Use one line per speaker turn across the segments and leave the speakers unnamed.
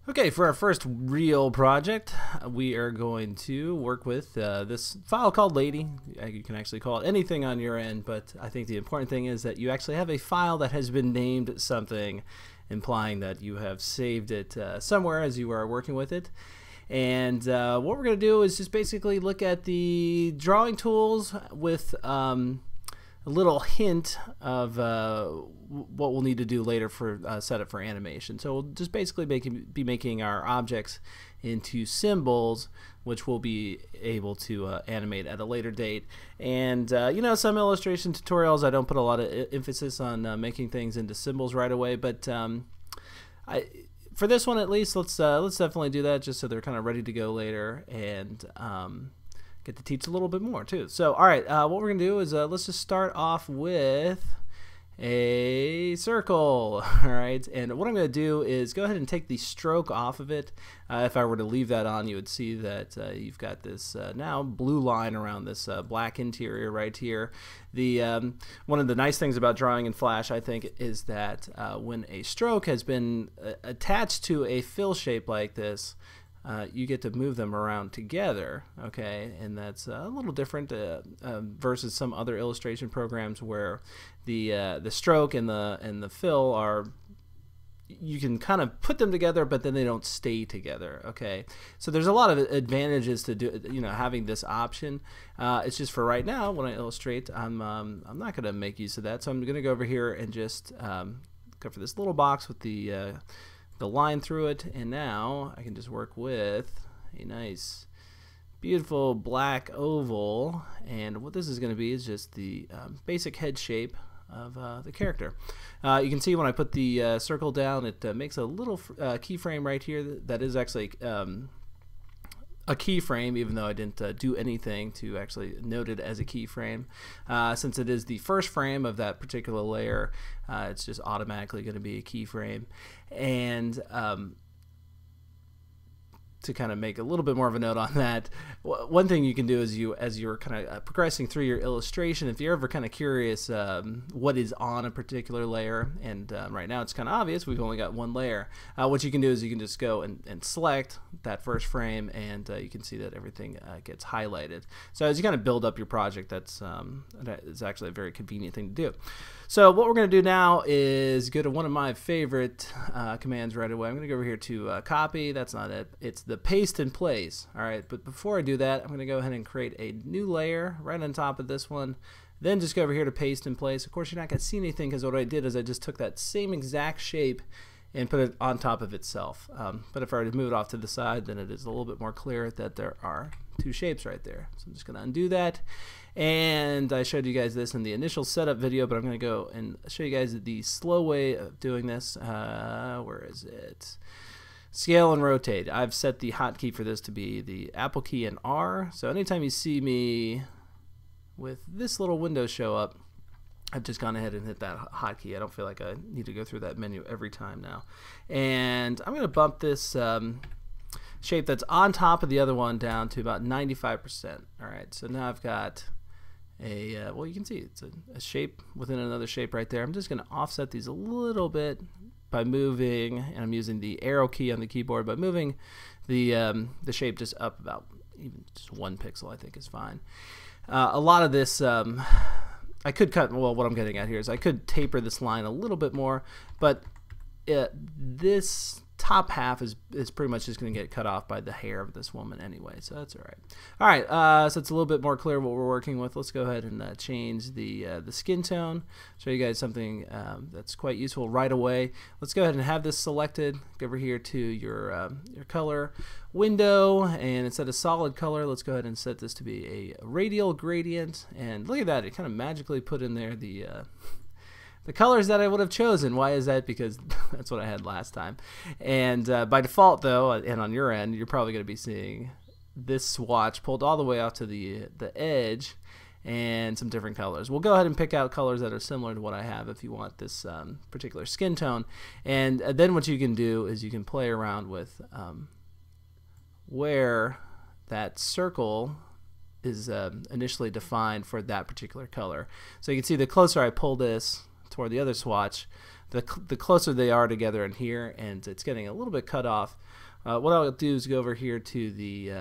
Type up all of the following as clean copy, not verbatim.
Okay, for our first real project, we are going to work with this file called Lady. You can actually call it anything on your end, but I think the important thing is that you actually have a file that has been named something, implying that you have saved it somewhere as you are working with it. And what we're going to do is just basically look at the drawing tools with a little hint of what we'll need to do later for setup for animation. So we'll just basically be making our objects into symbols, which we'll be able to animate at a later date. And you know, some illustration tutorials, I don't put a lot of emphasis on making things into symbols right away, but for this one at least, let's definitely do that, just so they're kind of ready to go later, and get to teach a little bit more too. So all right, what we're gonna do is let's just start off with a circle. All right, and what I'm going to do is go ahead and take the stroke off of it. If I were to leave that on, you would see that you've got this now blue line around this black interior right here. The one of the nice things about drawing in Flash, I think, is that when a stroke has been attached to a fill shape like this, you get to move them around together, okay, and that's a little different versus some other illustration programs where the stroke and the fill are, you can kind of put them together, but then they don't stay together, okay. So there's a lot of advantages to do, you know, having this option. It's just for right now when I illustrate, I'm not going to make use of that, so I'm going to go over here and just go for this little box with the line through it, and now I can just work with a nice beautiful black oval, and what this is going to be is just the basic head shape of the character. You can see when I put the circle down, it makes a little keyframe right here that is actually a keyframe, even though I didn't do anything to actually note it as a keyframe. Since it is the first frame of that particular layer, it's just automatically going to be a keyframe. And to kind of make a little bit more of a note on that, one thing you can do is as you're kind of progressing through your illustration, if you're ever kind of curious what is on a particular layer, and right now it's kind of obvious, we've only got one layer, what you can do is you can just go and select that first frame, and you can see that everything gets highlighted. So as you kind of build up your project, that is actually a very convenient thing to do. So what we're going to do now is go to one of my favorite commands right away. I'm going to go over here to copy. That's not it. It's the paste in place. All right, but before I do that, I'm going to go ahead and create a new layer right on top of this one. Then just go over here to paste in place. Of course, you're not going to see anything because what I did is I just took that same exact shape and put it on top of itself. But if I were to move it off to the side, then it is a little bit more clear that there are two shapes right there. So I'm just going to undo that. And I showed you guys this in the initial setup video, but I'm going to go and show you guys the slow way of doing this. Where is it? Scale and rotate. I've set the hotkey for this to be the Apple key and R. So anytime you see me with this little window show up, I've just gone ahead and hit that hotkey. I don't feel like I need to go through that menu every time now. And I'm going to bump this shape that's on top of the other one down to about 95%. All right, so now I've got a, well, you can see it's a shape within another shape right there. I'm just going to offset these a little bit by moving, and I'm using the arrow key on the keyboard, by moving the shape just up about even just 1 pixel, I think is fine. A lot of this, I could cut, well, what I'm getting at here is I could taper this line a little bit more, but this top half is pretty much just going to get cut off by the hair of this woman anyway, so that's all right. All right, so it's a little bit more clear what we're working with. Let's go ahead and change the skin tone. Show you guys something that's quite useful right away. Let's go ahead and have this selected. Go over here to your color window, and instead of solid color, let's go ahead and set this to be a radial gradient. And look at that, it kind of magically put in there the colors that I would have chosen. Why is that? Because that's what I had last time. And by default, though, and on your end, you're probably going to be seeing this swatch pulled all the way out to the edge and some different colors. We'll go ahead and pick out colors that are similar to what I have if you want this particular skin tone. And then what you can do is you can play around with where that circle is initially defined for that particular color. So you can see the closer I pull this toward the other swatch, the closer they are together in here, and it's getting a little bit cut off. What I'll do is go over here to the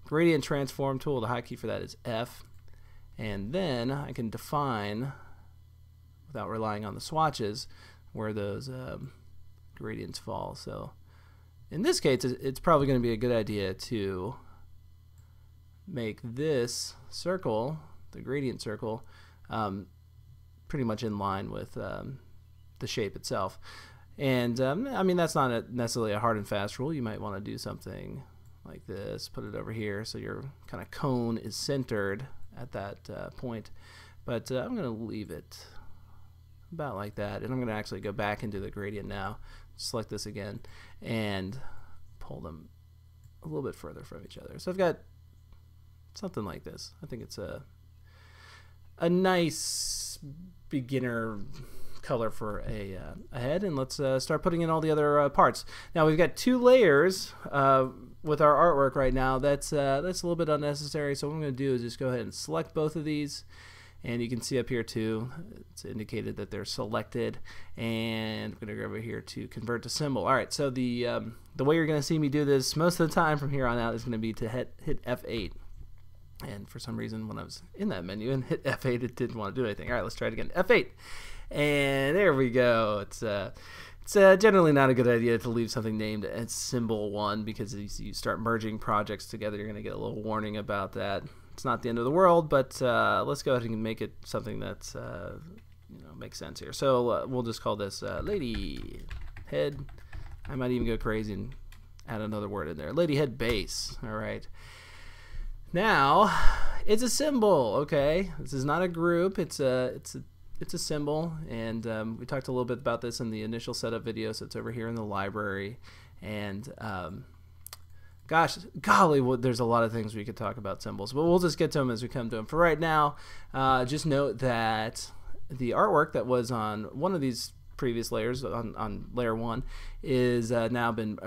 gradient transform tool. The hotkey for that is F, and then I can define, without relying on the swatches, where those gradients fall. So in this case, it's probably going to be a good idea to make this circle, the gradient circle, pretty much in line with the shape itself. And I mean, that's not necessarily a hard and fast rule. You might want to do something like this, put it over here so your kind of cone is centered at that point. But I'm going to leave it about like that, and I'm going to actually go back into the gradient now, select this again, and pull them a little bit further from each other. So I've got something like this. I think it's a nice beginner color for a head, and let's start putting in all the other parts. Now we've got 2 layers with our artwork right now. That's a little bit unnecessary, so what I'm going to do is just go ahead and select both of these. And you can see up here too, it's indicated that they're selected. And I'm going to go over here to convert to symbol. All right, so the way you're going to see me do this most of the time from here on out is going to be to hit F8. And for some reason, when I was in that menu and hit F8, it didn't want to do anything. All right, let's try it again. F8, and there we go. It's generally not a good idea to leave something named as symbol 1, because as you start merging projects together, you're going to get a little warning about that. It's not the end of the world, but let's go ahead and make it something that's makes sense here. So we'll just call this lady head. I might even go crazy and add another word in there. Lady head base. All right. Now it's a symbol. Okay, this is not a group. It's a symbol, and we talked a little bit about this in the initial setup video. So it's over here in the library, and gosh, golly, there's a lot of things we could talk about symbols, but we'll just get to them as we come to them. For right now, just note that the artwork that was on one of these previous layers, on layer 1, is now been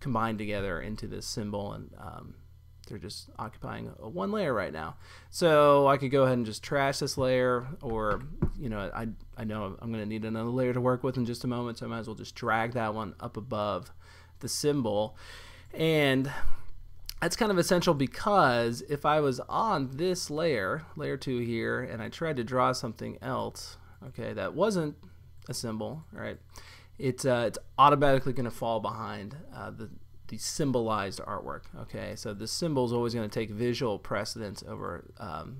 combined together into this symbol, and they're just occupying one layer right now. So I could go ahead and just trash this layer, or I know I'm going to need another layer to work with in just a moment, so I might as well just drag that one up above the symbol. And that's kind of essential, because if I was on this layer 2 here, and I tried to draw something else, okay, that wasn't a symbol, right, it's automatically going to fall behind the symbolized artwork. Okay, so the symbol is always going to take visual precedence over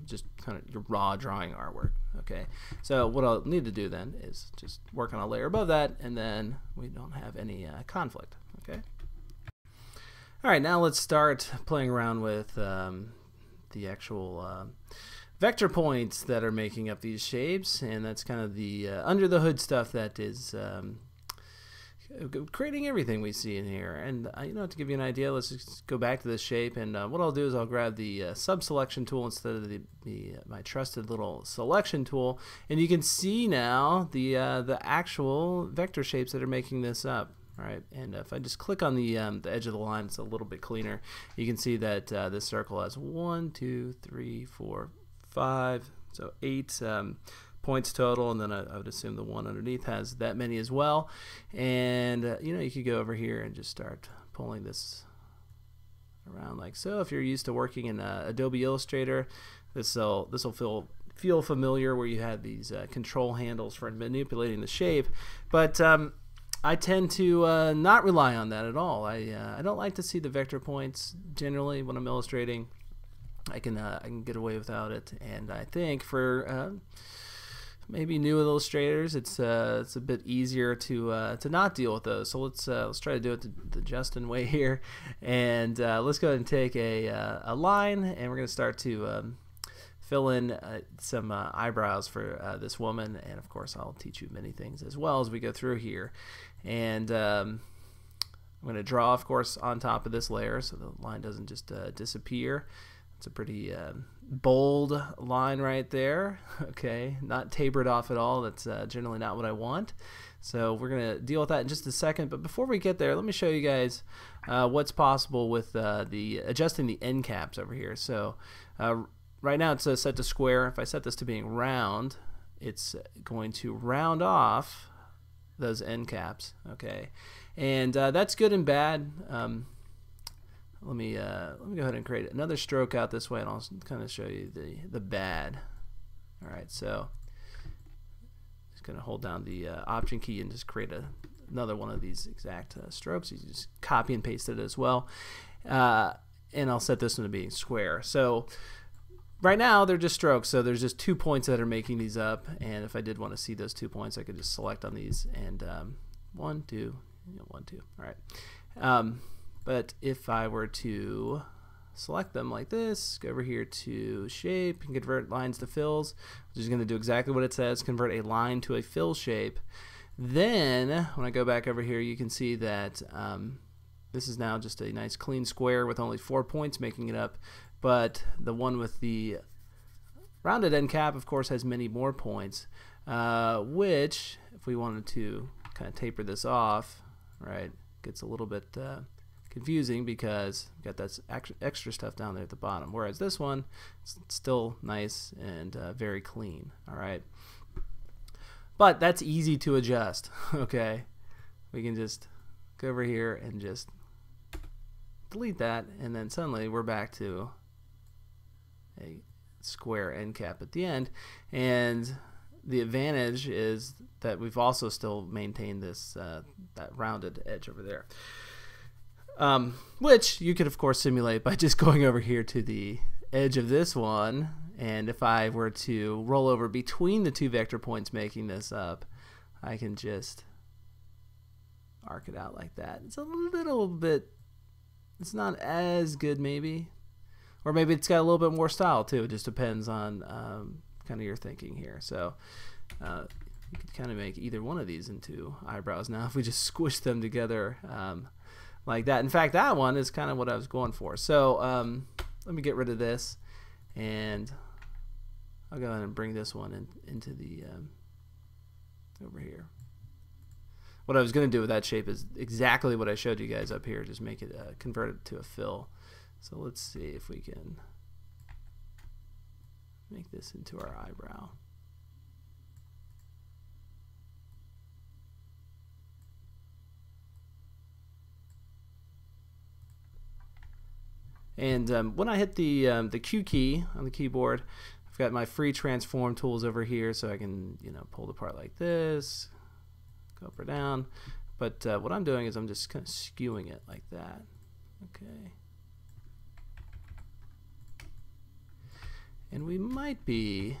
just kind of your raw drawing artwork. Okay, so what I'll need to do then is just work on a layer above that, and then we don't have any conflict. Okay. All right, now let's start playing around with the actual vector points that are making up these shapes, and that's kind of the under the hood stuff that is creating everything we see in here. And to give you an idea, let's just go back to this shape, and what I'll do is I'll grab the sub-selection tool instead of my trusted little selection tool, and you can see now the actual vector shapes that are making this up. All right, and if I just click on the edge of the line, it's a little bit cleaner. You can see that this circle has 1, 2, 3, 4, 5, so 8 points total, and then I would assume the one underneath has that many as well. And you could go over here and just start pulling this around like so. If you're used to working in Adobe Illustrator, this will feel familiar, where you have these control handles for manipulating the shape. But I tend to not rely on that at all. I don't like to see the vector points generally when I'm illustrating. I can get away without it, and I think for maybe new illustrators, it's a bit easier to not deal with those. So let's try to do it the Justin way here, and let's go ahead and take a line, and we're going to start to fill in some eyebrows for this woman, and of course I'll teach you many things as well as we go through here. And I'm going to draw, of course, on top of this layer so the line doesn't just disappear. It's a pretty bold line right there. Okay, not tapered off at all. That's generally not what I want. So we're going to deal with that in just a second. But before we get there, let me show you guys what's possible with adjusting the end caps over here. So right now it's set to square. If I set this to being round, it's going to round off those end caps. Okay, and that's good and bad. Let me go ahead and create another stroke out this way, and I'll kind of show you the bad. All right, so just gonna hold down the Option key and just create another one of these exact strokes. You just copy and paste it as well, and I'll set this one to being square. So right now they're just strokes, so there's just 2 points that are making these up, and if I did want to see those 2 points, I could just select on these and 1, 2, 1, 2. All right. But if I were to select them like this, go over here to shape and convert lines to fills, which is going to do exactly what it says, convert a line to a fill shape. Then when I go back over here, you can see that this is now just a nice clean square with only 4 points making it up, but the one with the rounded end cap, of course, has many more points, which if we wanted to kind of taper this off, right, gets a little bit confusing because we've got that extra stuff down there at the bottom, whereas this one is still nice and very clean. All right, but that's easy to adjust. Okay, we can just go over here and just delete that, and then suddenly we're back to a square end cap at the end. And the advantage is that we've also still maintained this that rounded edge over there, which you could of course simulate by just going over here to the edge of this one, and if I were to roll over between the 2 vector points making this up, I can just arc it out like that. It's a little bit, it's not as good maybe, or maybe it's got a little bit more style too. It just depends on kind of your thinking here. So you could kind of make either one of these into eyebrows now if we just squish them together like that. In fact, that one is kind of what I was going for. So let me get rid of this, and I'll go ahead and bring this one into the over here. What I was going to do with that shape is exactly what I showed you guys up here, just make it convert it to a fill. So let's see if we can make this into our eyebrow. And when I hit the Q key on the keyboard, I've got my free transform tools over here, so I can pull the part like this, go up or down. But what I'm doing is I'm just kind of skewing it like that. Okay. And we might be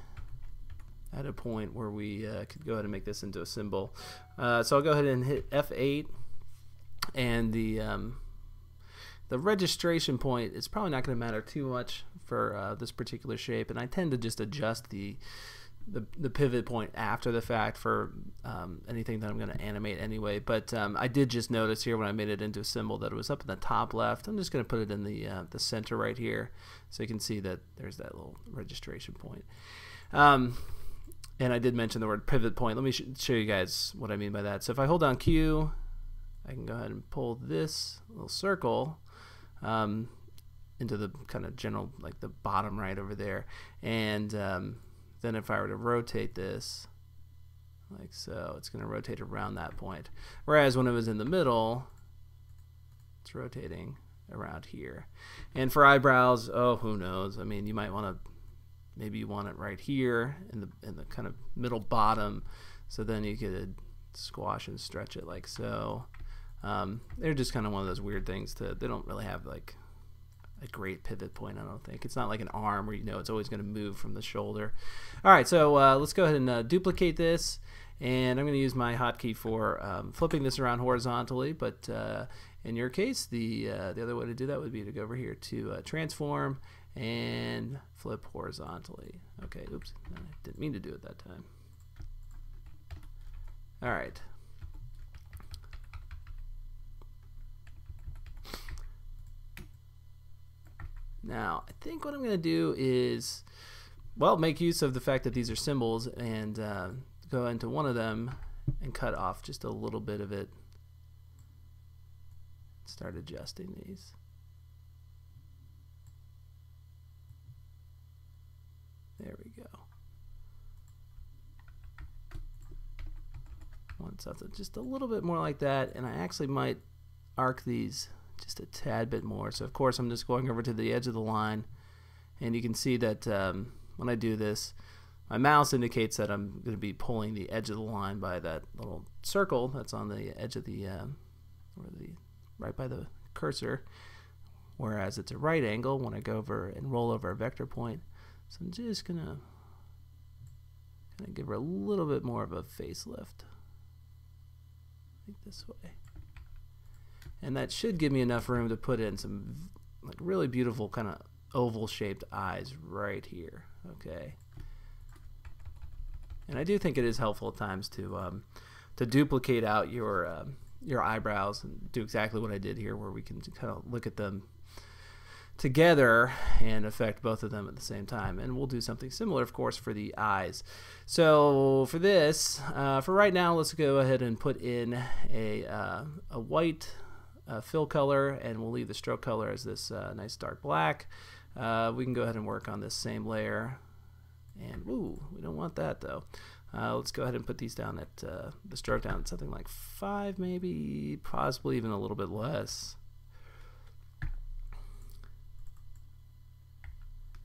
at a point where we could go ahead and make this into a symbol. So I'll go ahead and hit F8, and the registration point is probably not going to matter too much for this particular shape, and I tend to just adjust the pivot point after the fact for anything that I'm going to animate anyway. But I did just notice here when I made it into a symbol that it was up in the top left. I'm just going to put it in the center right here, so you can see that there's that little registration point. And I did mention the word pivot point. Let me show you guys what I mean by that. So if I hold down Q, I can go ahead and pull this little circle into the kind of general, like the bottom right over there, and then if I were to rotate this like so, it's going to rotate around that point, whereas when it was in the middle, it's rotating around here. And for eyebrows, oh, who knows, I mean, you might want to, maybe you want it right here in the kind of middle bottom, so then you could squash and stretch it like so. They're just kind of one of those weird things they don't really have like a great pivot point, I don't think. It's not like an arm where it's always going to move from the shoulder. Alright, so let's go ahead and duplicate this, and I'm going to use my hotkey for flipping this around horizontally, but in your case the other way to do that would be to go over here to transform and flip horizontally. Okay, oops, I didn't mean to do it that time. Alright. Now, I think what I'm going to do is, well, make use of the fact that these are symbols and go into one of them and cut off just a little bit of it. Start adjusting these. There we go. 1, want something just a little bit more like that, and I actually might arc these just a tad bit more. So of course I'm just going over to the edge of the line, and you can see that when I do this, my mouse indicates that I'm going to be pulling the edge of the line by that little circle that's on the edge of the, right by the cursor, whereas it's a right angle when I go over and roll over a vector point. So I'm just going to kind of give her a little bit more of a facelift, like this way. And that should give me enough room to put in some like really beautiful kind of oval shaped eyes right here. Okay. And I do think it is helpful at times to duplicate out your eyebrows and do exactly what I did here, where we can kind of look at them together and affect both of them at the same time. And we'll do something similar, of course, for the eyes. So for this, for right now, let's go ahead and put in a white fill color, and we'll leave the stroke color as this nice dark black. We can go ahead and work on this same layer. And ooh, we don't want that though. Let's go ahead and put these down at the stroke down at something like 5, maybe, possibly even a little bit less.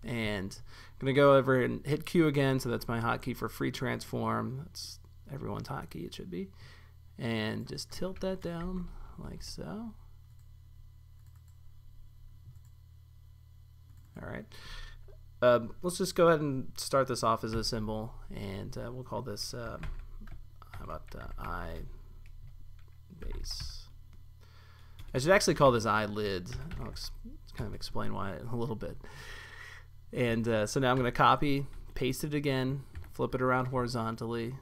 And I'm going to go over and hit Q again, so that's my hotkey for free transform. That's everyone's hotkey, it should be. And just tilt that down like so. All right. Let's just go ahead and start this off as a symbol, and we'll call this, how about eye base. I should actually call this eyelid. I'll kind of explain why in a little bit. And so now I'm going to copy, paste it again, flip it around horizontally,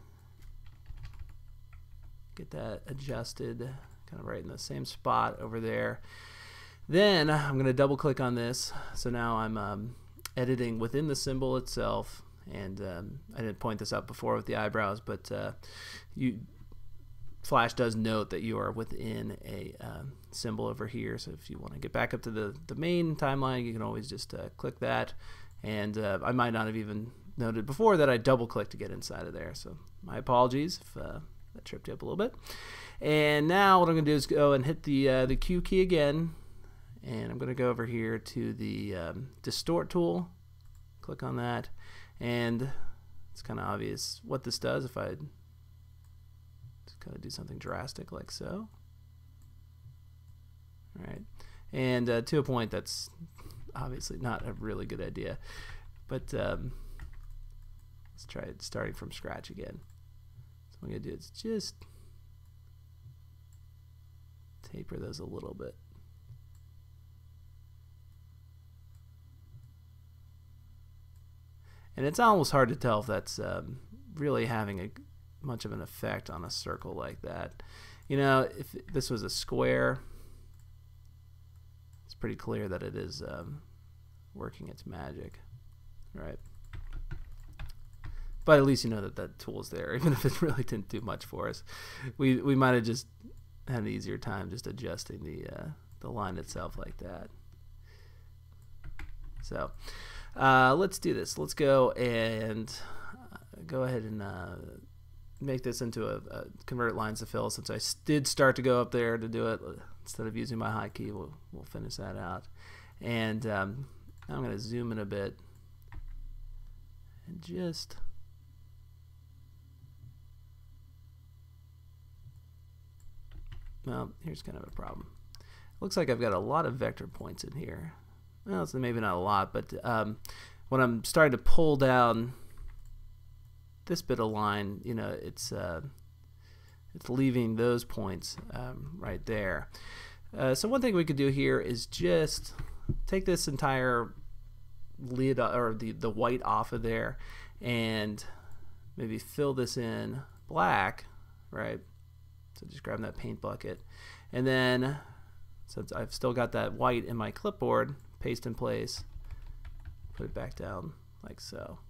get that adjusted kind of right in the same spot over there. Then I'm going to double click on this. So now I'm editing within the symbol itself, and I didn't point this out before with the eyebrows, but Flash does note that you are within a symbol over here. So if you want to get back up to the main timeline, you can always just click that. And I might not have even noted before that I double clicked to get inside of there. So my apologies if that tripped you up a little bit. And now what I'm going to do is go and hit the Q key again. And I'm going to go over here to the distort tool, click on that, and it's kind of obvious what this does if I just kind of do something drastic like so. All right, and to a point that's obviously not a really good idea, but let's try it starting from scratch again. So what I'm going to do is just taper those a little bit. And it's almost hard to tell if that's really having much of an effect on a circle like that. You know, if this was a square, it's pretty clear that it is working its magic, right? But at least you know that that tool is there, even if it really didn't do much for us. We might have just had an easier time just adjusting the line itself like that. So let's do this. Let's go and go ahead and make this into a convert lines to fill, since I did start to go up there to do it. Instead of using my hotkey, we'll finish that out. And I'm going to zoom in a bit and just well, here's kind of a problem. Looks like I've got a lot of vector points in here. Well, it's maybe not a lot, but when I'm starting to pull down this bit of line, you know, it's leaving those points right there. So one thing we could do here is just take this entire lid or the white off of there, and maybe fill this in black, right? So just grab that paint bucket, and then since I've still got that white in my clipboard, paste in place, put it back down like so.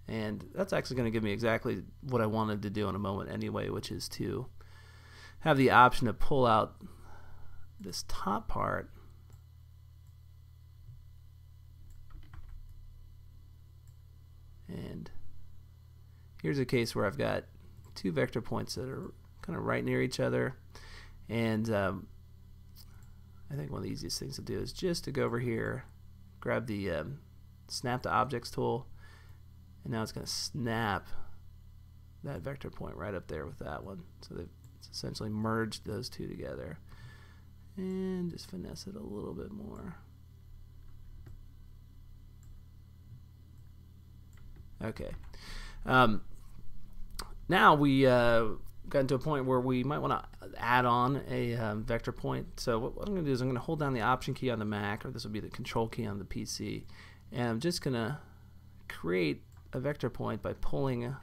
And that's actually going to give me exactly what I wanted to do in a moment anyway, which is to have the option to pull out this top part and here's a case where I've got two vector points that are kind of right near each other. And I think one of the easiest things to do is just to go over here, grab the snap to objects tool, and now it's going to snap that vector point right up there with that one. So they've essentially merged those two together. And just finesse it a little bit more. Okay. Now we gotten to a point where we might want to add on a vector point. So what I'm going to do is I'm going to hold down the Option key on the Mac, or this will be the Control key on the PC, and I'm just going to create a vector point by pulling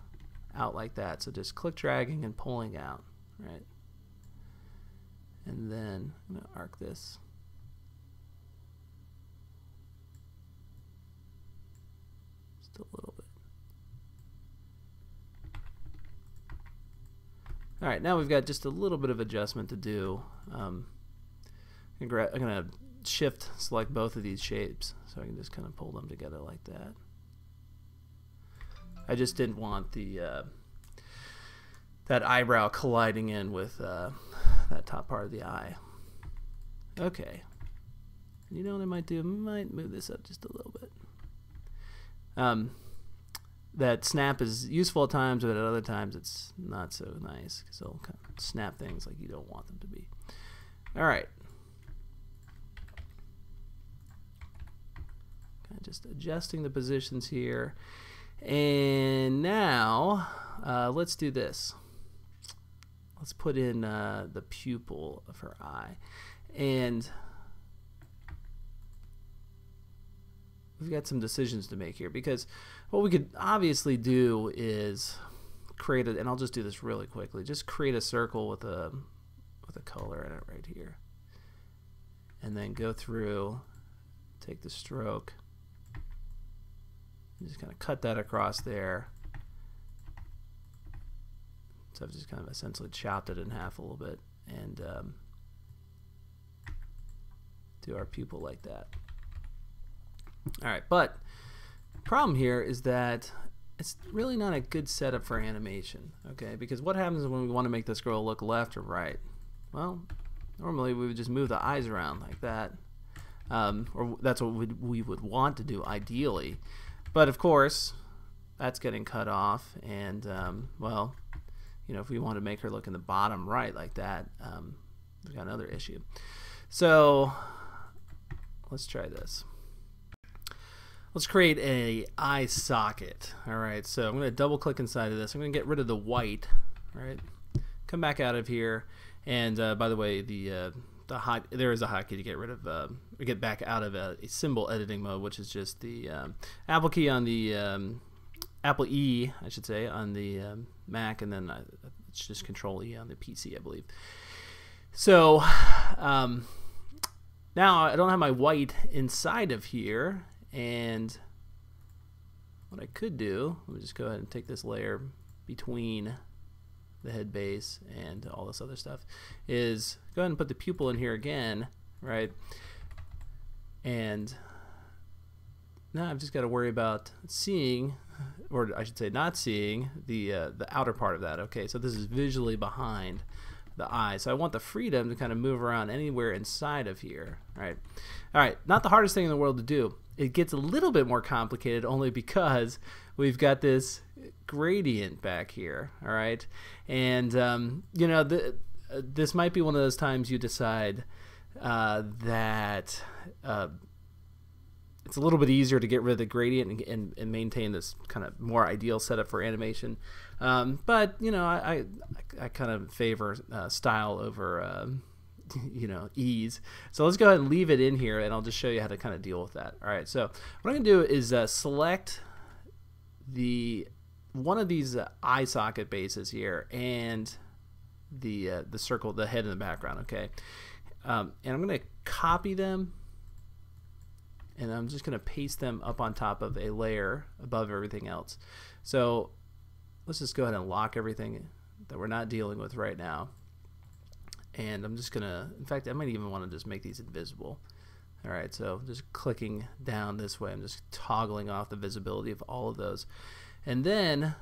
out like that. So just click dragging and pulling out, right? And then I'm going to arc this. Just a little bit. All right, now we've got just a little bit of adjustment to do. I'm going to shift select both of these shapes so I can just kind of pull them together like that. I just didn't want the that eyebrow colliding in with that top part of the eye. Okay. And you know what I might do? I might move this up just a little bit. That snap is useful at times, but at other times it's not so nice because it'll kind of snap things like you don't want them to be. All right. Kind of just adjusting the positions here. And now let's do this. Let's put in the pupil of her eye. And we've got some decisions to make here, because what we could obviously do is create a, and I'll just do this really quickly, just create a circle with a color in it right here, and then go through, take the stroke, and just kind of cut that across there. So I've just kind of essentially chopped it in half a little bit, and do our pupil like that. All right, but problem here is that it's really not a good setup for animation, okay? Because what happens when we want to make this girl look left or right? Well, normally we would just move the eyes around like that, or that's what we would want to do ideally. But of course, that's getting cut off, and well, you know, if we want to make her look in the bottom right like that, we've got another issue. So let's try this. Let's create a eye socket. All right, so I'm going to double click inside of this. I'm going to get rid of the white. All right, come back out of here, and by the way, there is a hotkey to get rid of, get back out of a symbol editing mode, which is just the Apple key on the Apple E, I should say, on the Mac, and then it's just Control E on the PC, I believe. So now I don't have my white inside of here. And what I could do, let me just go ahead and take this layer between the head base and all this other stuff, is go ahead and put the pupil in here again, right? And now I've just got to worry about seeing, or I should say not seeing, the outer part of that. Okay, so this is visually behind the eye. So I want the freedom to kind of move around anywhere inside of here, right? All right, not the hardest thing in the world to do. It gets a little bit more complicated only because we've got this gradient back here, all right? And, you know, this might be one of those times you decide that it's a little bit easier to get rid of the gradient and maintain this kind of more ideal setup for animation. But, you know, I kind of favor style over you know, ease. So let's go ahead and leave it in here, and I'll just show you how to kind of deal with that. All right, so what I'm going to do is select one of these eye socket bases here and the circle, the head in the background, okay? And I'm going to copy them, and I'm just going to paste them up on top of a layer above everything else. So let's just go ahead and lock everything that we're not dealing with right now. And I'm just gonna, in fact, I might even want to just make these invisible. All right, so just clicking down this way, I'm just toggling off the visibility of all of those. And then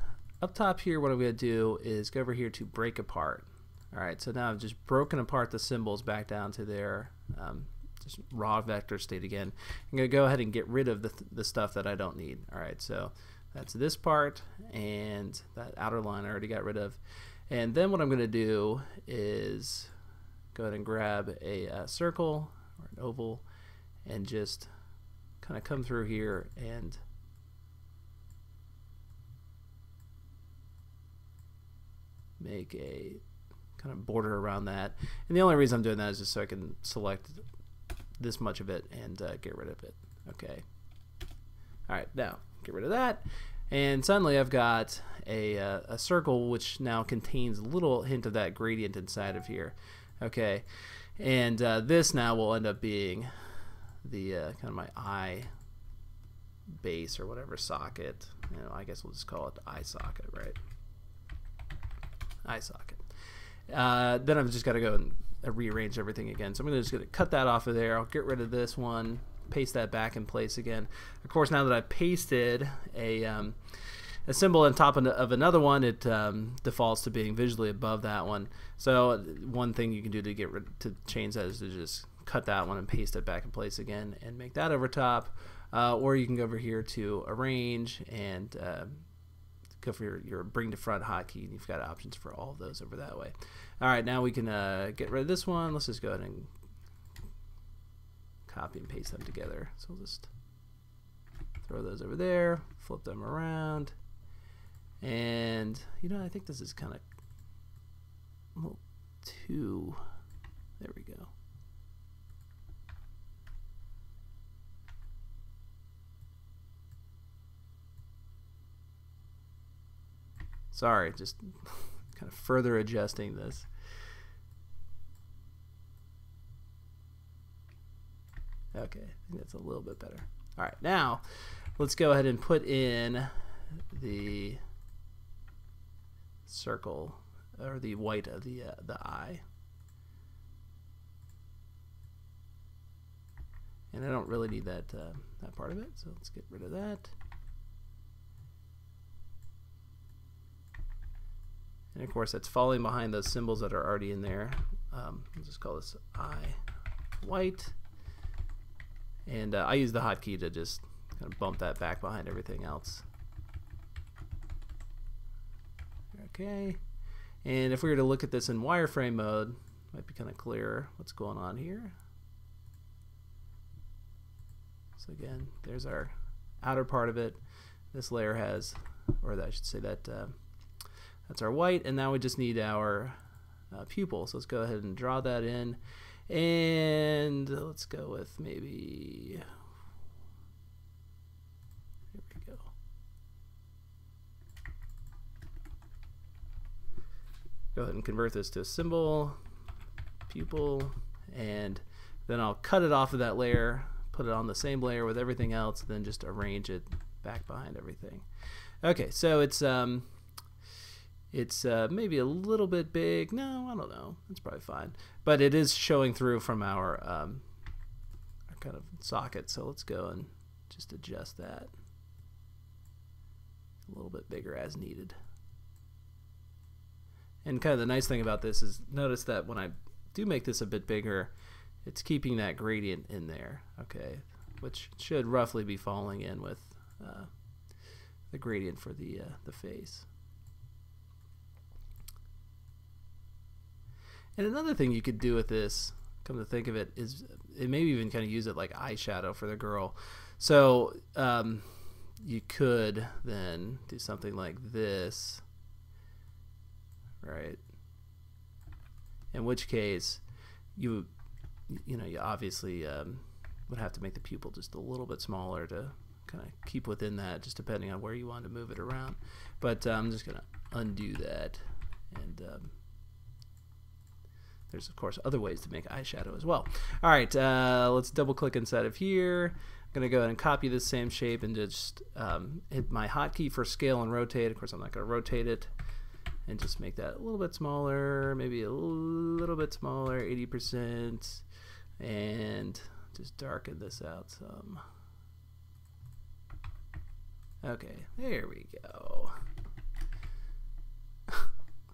up top here, what I'm going to do is go over here to break apart. All right, so now I've just broken apart the symbols back down to their just raw vector state again. I'm going to go ahead and get rid of the stuff that I don't need. All right, so that's this part, and that outer line I already got rid of. And then what I'm going to do is go ahead and grab a circle or an oval and just kind of come through here and make a kind of border around that. And the only reason I'm doing that is just so I can select this much of it and get rid of it. Okay. All right, now get rid of that. And suddenly I've got a circle which now contains a little hint of that gradient inside of here. Okay. And this now will end up being the kind of my eye base or whatever socket. You know, I guess we'll just call it the eye socket, right? Eye socket. Then I've just got to go and rearrange everything again. So I'm just going to cut that off of there. I'll get rid of this one, paste that back in place again. Of course, now that I've pasted a symbol on top of another one, it defaults to being visually above that one. So one thing you can do to change that is to just cut that one and paste it back in place again and make that over top. Or you can go over here to arrange and go for your bring to front hotkey, and you've got options for all of those over that way. All right, now we can get rid of this one. Let's just go ahead and copy and paste them together. So we'll just throw those over there, flip them around, and you know, I think this is kind of a little too, there we go. Sorry, just kind of further adjusting this. Okay, I think that's a little bit better. All right, now let's go ahead and put in the circle or the white of the eye. And I don't really need that that part of it, so let's get rid of that. And of course, that's falling behind those symbols that are already in there. We'll just call this eye white. And I use the hotkey to just kind of bump that back behind everything else. Okay. And if we were to look at this in wireframe mode, it might be kind of clearer what's going on here. So again, there's our outer part of it. This layer has, or I should say that that's our white, and now we just need our pupil. So let's go ahead and draw that in, and let's go with maybe, here we go. Go ahead and convert this to a symbol, pupil, and then I'll cut it off of that layer, put it on the same layer with everything else, then just arrange it back behind everything. Okay, so it's maybe a little bit big. No, I don't know. It's probably fine. But it is showing through from our kind of socket. So let's go and just adjust that a little bit bigger as needed. And kind of the nice thing about this is notice that when I do make this a bit bigger, it's keeping that gradient in there, okay, which should roughly be falling in with the gradient for the face. And another thing you could do with this, come to think of it, is maybe even kind of use it like eyeshadow for the girl. So you could then do something like this, right? In which case, you obviously would have to make the pupil just a little bit smaller to kind of keep within that, just depending on where you want to move it around. But I'm just going to undo that, and there's of course other ways to make eyeshadow as well. All right, let's double click inside of here. I'm going to go ahead and copy this same shape and just hit my hotkey for scale and rotate. Of course, I'm not going to rotate it, and just make that a little bit smaller, maybe a little bit smaller, 80%, and just darken this out some. Okay, there we go.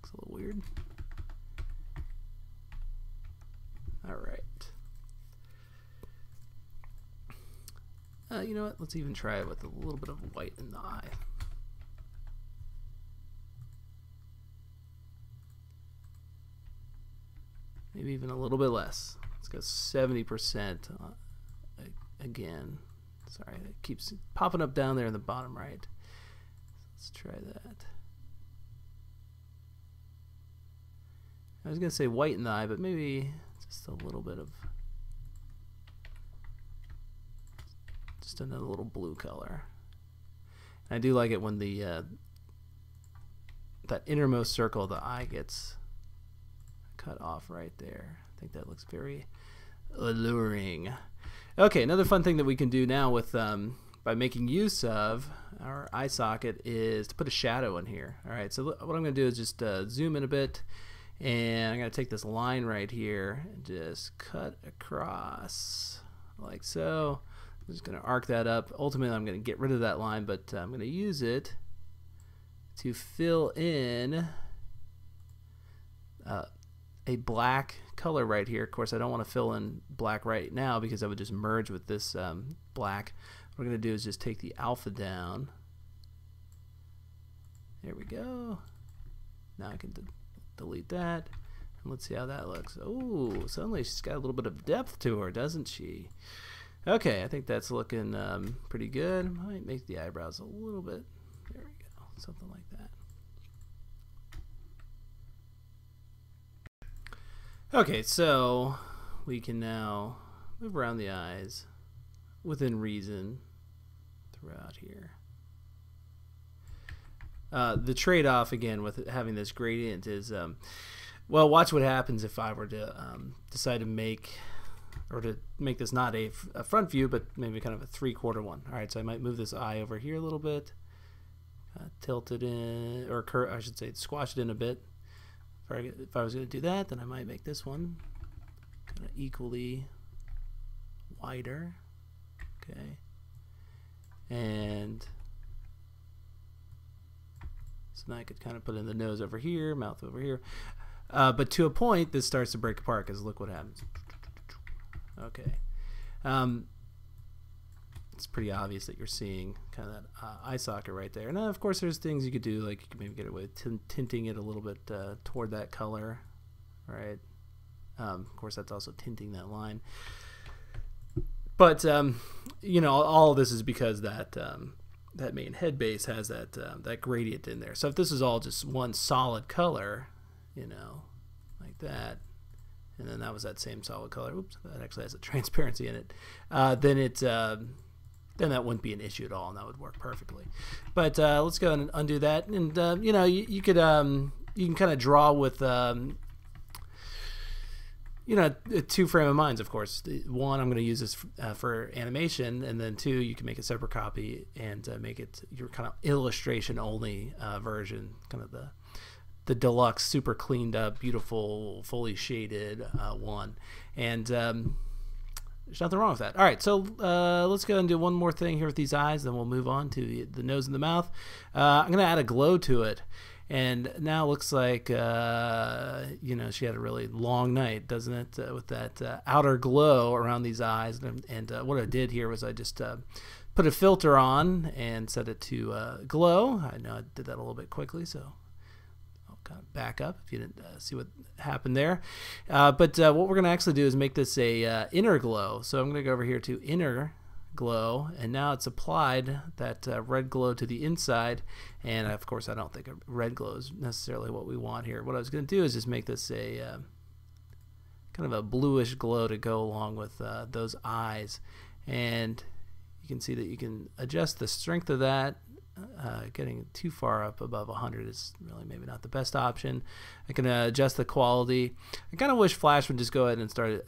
Looks a little weird. All right. You know what? Let's even try it with a little bit of white in the eye. Maybe even a little bit less. Let's go 70% again. Sorry, it keeps popping up down there in the bottom right. Let's try that. I was going to say white in the eye, but maybe just a little bit of, just another little blue color. And I do like it when the that innermost circle of the eye gets cut off right there. I think that looks very alluring. Okay, another fun thing that we can do now with by making use of our eye socket is to put a shadow in here. All right, so what I'm going to do is just zoom in a bit, and I'm going to take this line right here and just cut across like so. I'm just going to arc that up. Ultimately, I'm going to get rid of that line, but I'm going to use it to fill in a black color right here. Of course, I don't want to fill in black right now because I would just merge with this black. What we're going to do is just take the alpha down. There we go. Now I can delete that. And let's see how that looks. Oh, suddenly she's got a little bit of depth to her, doesn't she? Okay, I think that's looking pretty good. Might make the eyebrows a little bit. There we go. Something like that. Okay, so we can now move around the eyes within reason throughout here. The trade-off again with having this gradient is, well, watch what happens if I were to decide to make this not a front view, but maybe kind of a 3/4 one. All right, so I might move this eye over here a little bit, tilt it in, or I should say squash it in a bit. If I was going to do that, then I might make this one kind of equally wider. Okay. And so now I could kind of put in the nose over here, mouth over here. But to a point, this starts to break apart because look what happens. Okay. It's pretty obvious that you're seeing kind of that eye socket right there. Now, of course, there's things you could do, like you could maybe get away with tinting it a little bit toward that color, right? Of course, that's also tinting that line. But you know, all of this is because that that main head base has that that gradient in there. So if this is all just one solid color, you know, like that, and then that was that same solid color. Oops, that actually has a transparency in it. Then that wouldn't be an issue at all, and that would work perfectly. But let's go and undo that. And you know, you can kind of draw with you know, 2 frame of minds, of course. One, I'm going to use this for animation, and then 2, you can make a separate copy and make it your kind of illustration only version, kind of the deluxe, super cleaned up, beautiful, fully shaded one. And there's nothing wrong with that. All right, so let's go and do one more thing here with these eyes, then we'll move on to the nose and the mouth. I'm going to add a glow to it. And now it looks like, you know, she had a really long night, doesn't it, with that outer glow around these eyes. And what I did here was I just put a filter on and set it to glow. I know I did that a little bit quickly, so I'll kind of back up if you didn't see what happened there. But what we're going to actually do is make this a inner glow. So I'm going to go over here to inner glow, and now it's applied that red glow to the inside. And of course, I don't think a red glow is necessarily what we want here. What I was going to do is just make this a kind of a bluish glow to go along with those eyes. And you can see that you can adjust the strength of that. Getting too far up above 100 is really maybe not the best option. I can adjust the quality. I kind of wish Flash would just go ahead and start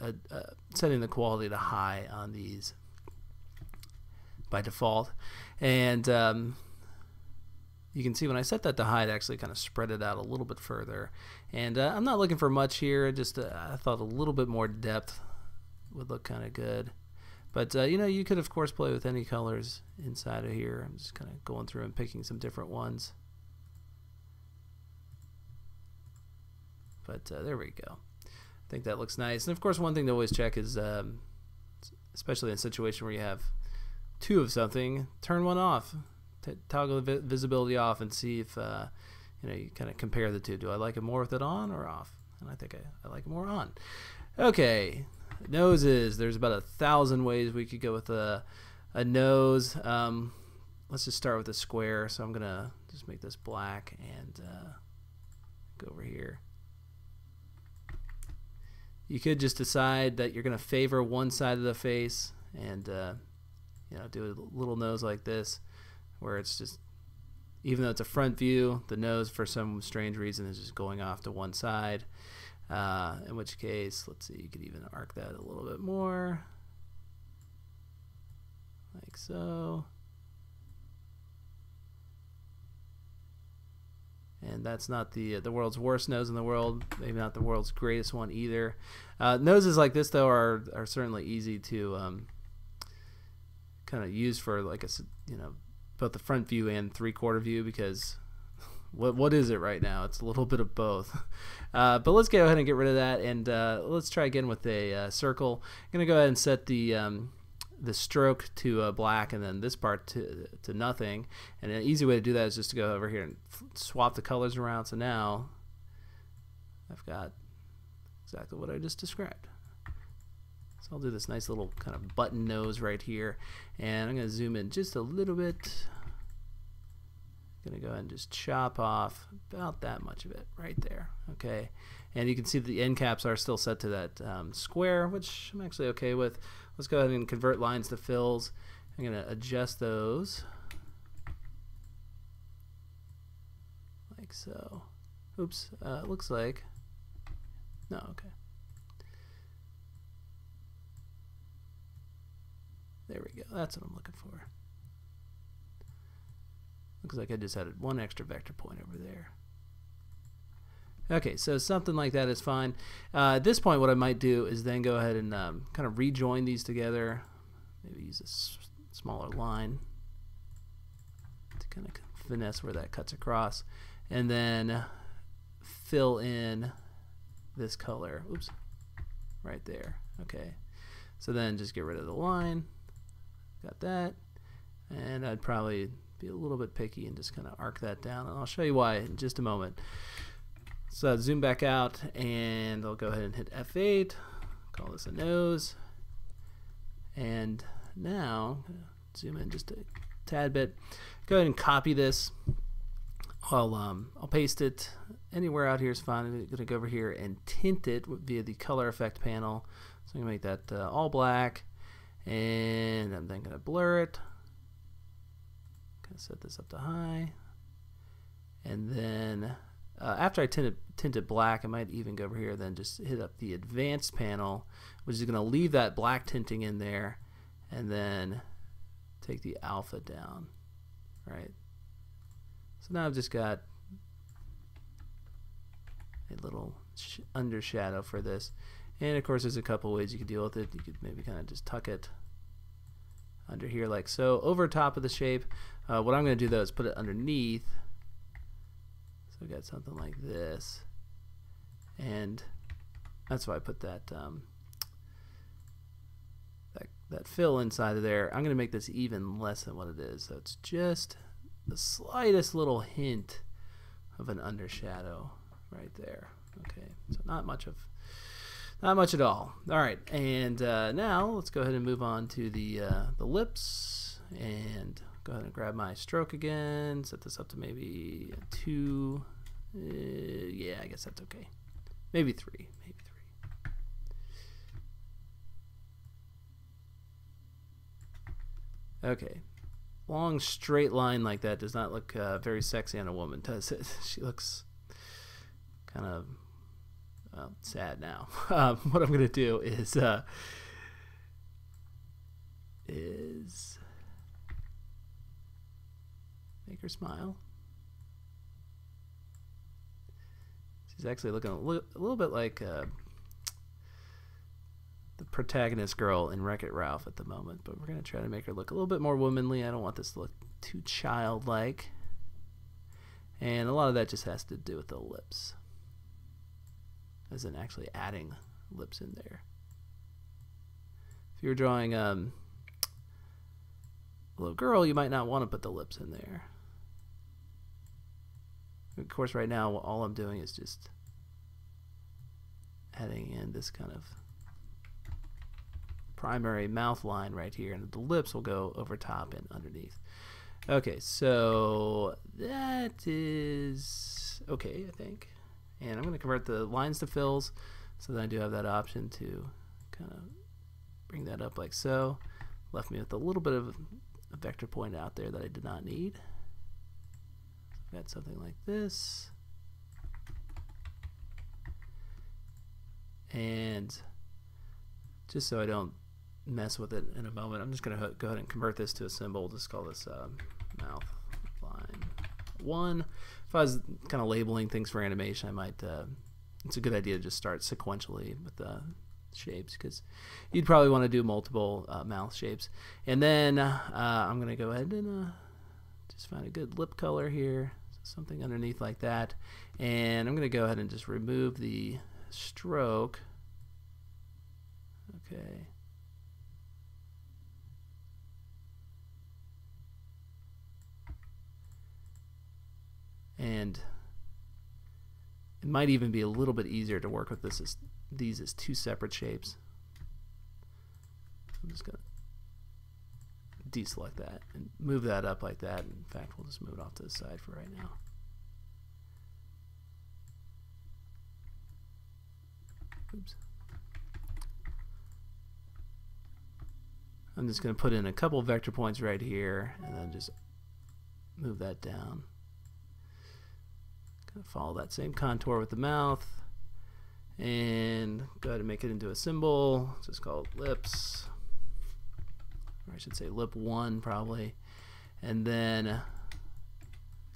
setting the quality to high on these by default. And you can see when I set that to high, it actually kind of spread it out a little bit further. And I'm not looking for much here. Just I thought a little bit more depth would look kind of good. But you know, you could of course play with any colors inside of here. I'm just kind of going through and picking some different ones. But there we go. I think that looks nice. And of course, one thing to always check is, especially in a situation where you have two of something, turn one off, toggle the visibility off, and see if you kind of compare the two. Do I like it more with it on or off? And I think I like it more on. Okay, noses. There's about 1,000 ways we could go with a nose. Let's just start with a square. So I'm gonna just make this black and go over here. You could just decide that you're gonna favor one side of the face and do a little nose like this, where it's just, even though it's a front view, the nose for some strange reason is just going off to one side. In which case, let's see, you could even arc that a little bit more, like so. And that's not the world's worst nose in the world, maybe not the world's greatest one either. Noses like this, though, are certainly easy to kind of use for like both the front view and 3/4 view, because what is it right now? It's a little bit of both. But let's go ahead and get rid of that, and let's try again with a circle. I'm gonna go ahead and set the stroke to black, and then this part to nothing. And an easy way to do that is just to go over here and swap the colors around. So now I've got exactly what I just described. So I'll do this nice little kind of button nose right here, and I'm going to zoom in just a little bit. I'm going to go ahead and just chop off about that much of it right there. Okay, and you can see that the end caps are still set to that square, which I'm actually okay with. Let's go ahead and convert lines to fills. I'm going to adjust those like so. Oops, it looks like, no, okay. There we go. That's what I'm looking for. Looks like I just added one extra vector point over there. Okay, so something like that is fine. At this point, what I might do is then go ahead and kind of rejoin these together. Maybe use a smaller line to kind of finesse where that cuts across. And then fill in this color. Oops, right there. Okay, so then just get rid of the line. Got that. And I'd probably be a little bit picky and just kind of arc that down. And I'll show you why in just a moment. So zoom back out, and I'll go ahead and hit F8, call this a nose, and now zoom in just a tad bit. Go ahead and copy this. I'll paste it anywhere out here is fine. I'm going to go over here and tint it via the color effect panel. So I'm going to make that all black, and I'm then going to blur it. Going to set this up to high, and then after I tint it black, I might even go over here, then just hit up the advanced panel, which is going to leave that black tinting in there, and then take the alpha down, right? So now I've just got a little under shadow for this. And of course, there's a couple ways you could deal with it. You could maybe kind of just tuck it under here like so, over top of the shape. What I'm going to do though is put it underneath. So we got something like this, and that's why I put that that fill inside of there. I'm going to make this even less than what it is, so it's just the slightest little hint of an undershadow right there. Okay, so not much at all. All right, and now let's go ahead and move on to the lips, and go ahead and grab my stroke again, set this up to maybe 2. Yeah, I guess that's okay. Maybe 3. Okay. Long straight line like that does not look very sexy on a woman, does it? She looks kind of sad now. What I'm going to do is make her smile. She's actually looking a little bit like the protagonist girl in Wreck-It Ralph at the moment, but we're going to try to make her look a little bit more womanly. I don't want this to look too childlike. And a lot of that just has to do with the lips. as in actually adding lips in there. If you're drawing a little girl, you might not want to put the lips in there. Of course, right now, all I'm doing is just adding in this kind of primary mouth line right here, and the lips will go over top and underneath. Okay, so that is okay, I think. And I'm going to convert the lines to fills, so that I do have that option to kind of bring that up like so. Left me with a little bit of a vector point out there that I did not need. Got something like this. And just so I don't mess with it in a moment, I'm just going to go ahead and convert this to a symbol. We'll just call this mouth line 1. If I was kind of labeling things for animation, I might, it's a good idea to just start sequentially with the shapes, because you'd probably want to do multiple mouth shapes. And then I'm going to go ahead and just find a good lip color here, something underneath like that. And I'm going to go ahead and just remove the stroke. Okay. And it might even be a little bit easier to work with these as two separate shapes. I'm just going to deselect that and move that up like that. In fact, we'll just move it off to the side for right now. Oops. I'm just going to put in a couple vector points right here and then just move that down. Kind of follow that same contour with the mouth and go ahead and make it into a symbol. Just call it lips, or I should say lip 1 probably. And then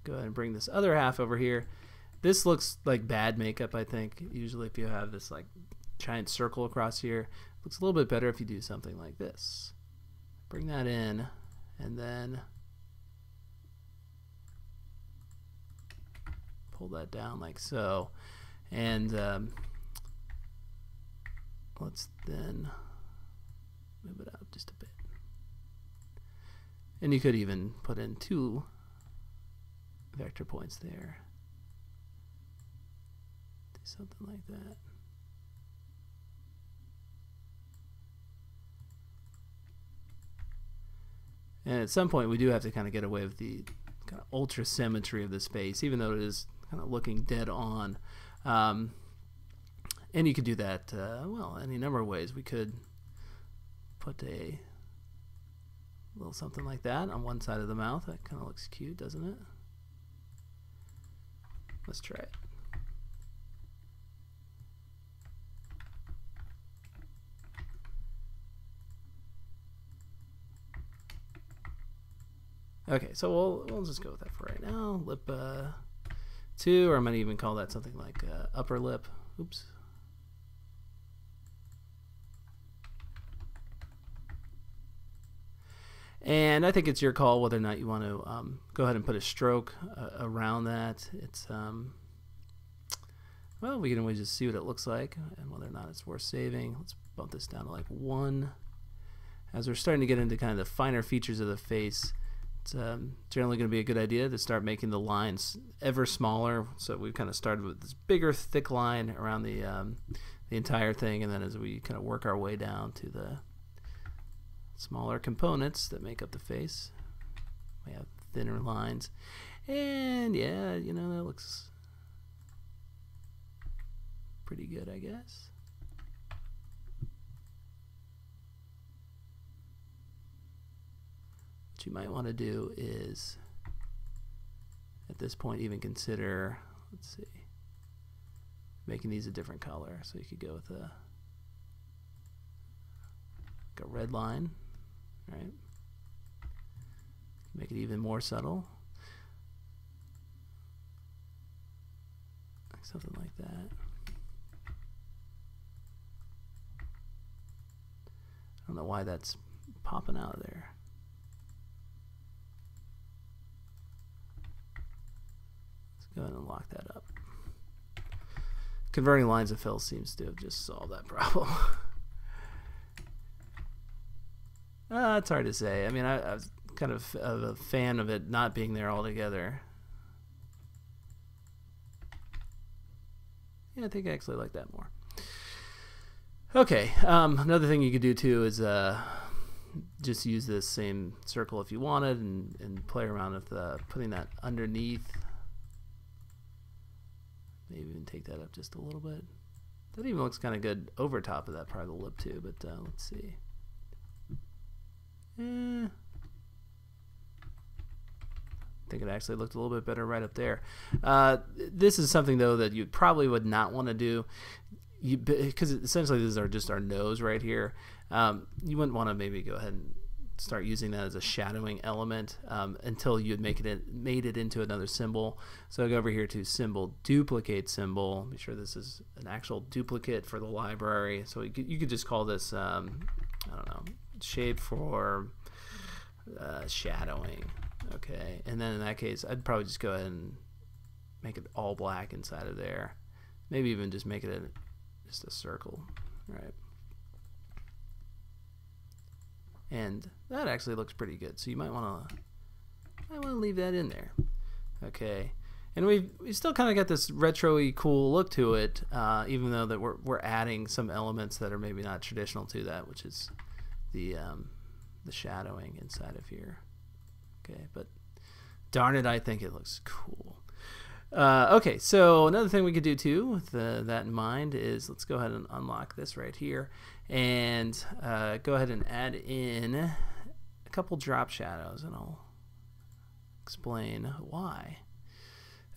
go ahead and bring this other half over here. This looks like bad makeup, I think. Usually if you have this like giant circle across here, it looks a little bit better if you do something like this. Bring that in and then pull that down like so. And let's then move it up just a bit. And you could even put in 2 vector points there. Do something like that. And at some point we do have to kind of get away with the kind of ultra symmetry of the space, even though it is kind of looking dead on. And you could do that, well, any number of ways. We could put a little something like that on one side of the mouth. That kind of looks cute, doesn't it? Let's try it. Okay, so we'll just go with that for right now. Lip 2, or I might even call that something like upper lip. Oops. And I think it's your call whether or not you want to go ahead and put a stroke around that. It's well, we can always just see what it looks like and whether or not it's worth saving. Let's bump this down to like 1. As we're starting to get into kind of the finer features of the face, it's generally going to be a good idea to start making the lines ever smaller. So we've kind of started with this bigger, thick line around the entire thing, and then as we kind of work our way down to the smaller components that make up the face, we have thinner lines. And yeah, you know, that looks pretty good, I guess. What you might want to do is at this point even consider, let's see, making these a different color. So you could go with a red line, right? Make it even more subtle, like something like that. I don't know why that's popping out of there. Let's go ahead and lock that up. converting lines of fill seems to have just solved that problem. It's hard to say. I mean, I was kind of a fan of it not being there altogether. Yeah, I think I actually like that more. Okay, another thing you could do too is just use this same circle if you wanted, and play around with putting that underneath. Maybe even take that up just a little bit. That even looks kind of good over top of that part of the lip too, but let's see. I think it actually looked a little bit better right up there. This is something though that you probably would not want to do, because essentially these are just our nose right here. You wouldn't want to maybe go ahead and start using that as a shadowing element until you had made it into another symbol. So I go over here to symbol, duplicate symbol. Be sure this is an actual duplicate for the library. So you could just call this I don't know, shape for shadowing. Okay, and then in that case I'd probably just go ahead and make it all black inside of there. Maybe even just make it just a circle, right? And that actually looks pretty good, so you might want to leave that in there. Okay, and we still kind of got this retro-y cool look to it, even though that we're adding some elements that are maybe not traditional to that, which is the shadowing inside of here. Okay, but darn it, I think it looks cool. Okay, so another thing we could do too with that in mind is, let's go ahead and unlock this right here, and go ahead and add in a couple drop shadows, and I'll explain why.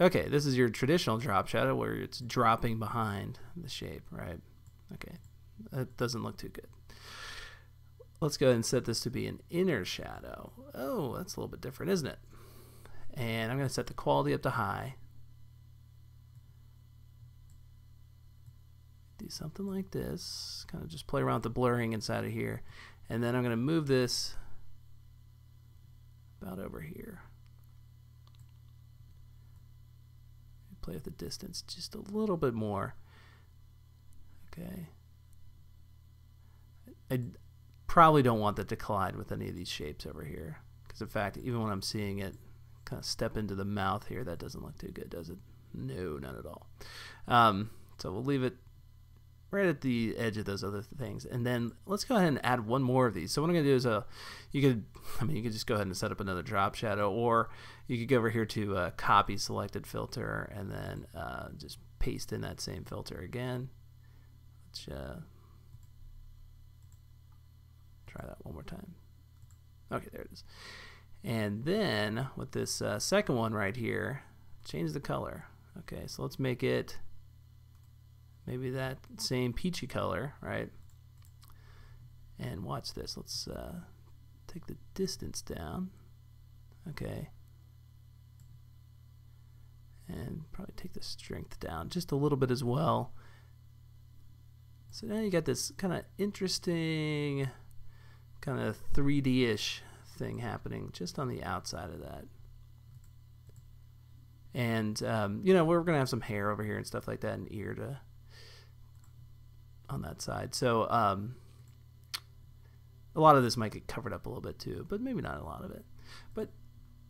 Okay, this is your traditional drop shadow where it's dropping behind the shape, right? Okay, that doesn't look too good. Let's go ahead and set this to be an inner shadow. Oh, that's a little bit different, isn't it? And I'm going to set the quality up to high. Do something like this. Kind of just play around with the blurring inside of here. And then I'm going to move this about over here. Play with the distance just a little bit more. Okay. I probably don't want that to collide with any of these shapes over here, because in fact, even when I'm seeing it kind of step into the mouth here, that doesn't look too good, does it? No, not at all. So we'll leave it right at the edge of those other things, and then let's go ahead and add one more of these. So what I'm going to do is you could just go ahead and set up another drop shadow, or you could go over here to copy selected filter, and then just paste in that same filter again. Let's try that one more time. Okay, there it is. And then with this second one right here, change the color. Okay, so let's make it maybe that same peachy color, right? And watch this. Let's take the distance down. Okay. And probably take the strength down just a little bit as well. So now you got this kind of interesting kind of 3D-ish thing happening just on the outside of that. And you know, we're gonna have some hair over here and stuff like that, and ear on that side. So a lot of this might get covered up a little bit too, but maybe not a lot of it. But